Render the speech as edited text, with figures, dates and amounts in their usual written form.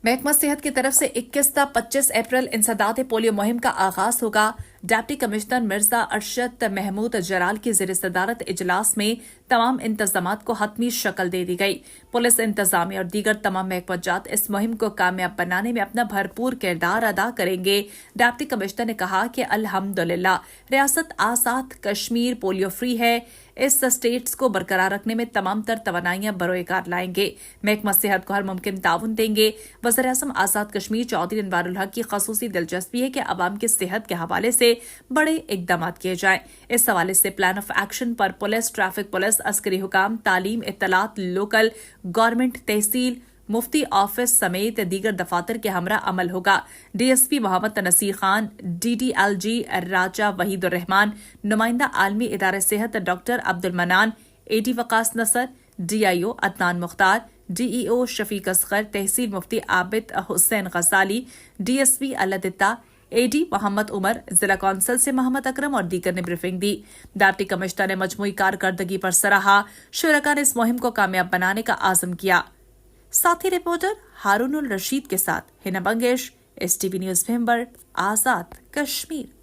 महकमा सेहत की तरफ से 21 تا 25 अप्रैल इंसदाद पोलियो मुहिम का आगाज होगा। डिप्टी कमिश्नर मिर्जा अरशद महमूद जलाल की ज़ेर सदारत इजलास में तमाम इंतजामात को हतमी शक्ल दे दी गई। पुलिस इंतजामिया और दीगर तमाम महकमाजात इस मुहिम को कामयाब बनाने में अपना भरपूर किरदार अदा करेंगे। डिप्टी कमिश्नर ने कहा कि अल्हम्दुलिल्लाह रियासत आज़ाद कश्मीर पोलियो फ्री है। इस स्टेट्स को बरकरार रखने में तमाम तर तवानाइयां बरोएकार लाएंगे। महकमा सेहत को हर मुमकिन ताउन देंगे। वज़ीर-ए-आज़म आज़ाद कश्मीर चौधरी अनवारुल हक की ख़ुसूसी दिलचस्पी है कि अवाम की सेहत के हवाले से बड़े इकदाम किए जाएं। इस हवाले से प्लान ऑफ एक्शन पर पुलिस, ट्रैफिक पुलिस, अस्करी हुकाम, तालीम, इत्तलात, लोकल गवर्नमेंट, तहसील, मुफ्ती ऑफिस समेत दीगर दफातर के हमरा अमल होगा। डीएसपी मोहम्मद नसीर खान, डीडीएलजी राजा वहीदुर रहमान, नुमाइंदा आलमी इदारे सेहत डॉक्टर अब्दुल मनान, एडी वकास नसर, डीआईओ अदनान मुख्तार, डीईओ शफीक असगर, तहसील मुफ्ती आबिद हुसैन गजाली, डीएसपी अल्लादित्ता, एडी मोहम्मद उमर, जिला कौंसल से मोहम्मद अकरम और दीगर ने ब्रीफिंग दी। डिप्टी कमिश्नर ने मजमूई कारकर्दगी पर सराहा। शुरका ने इस मुहिम को कामयाब बनाने का आज़म किया। साथी रिपोर्टर हारूनुल रशीद के साथ Hina Bangash, STV news member, Azad Kashmir.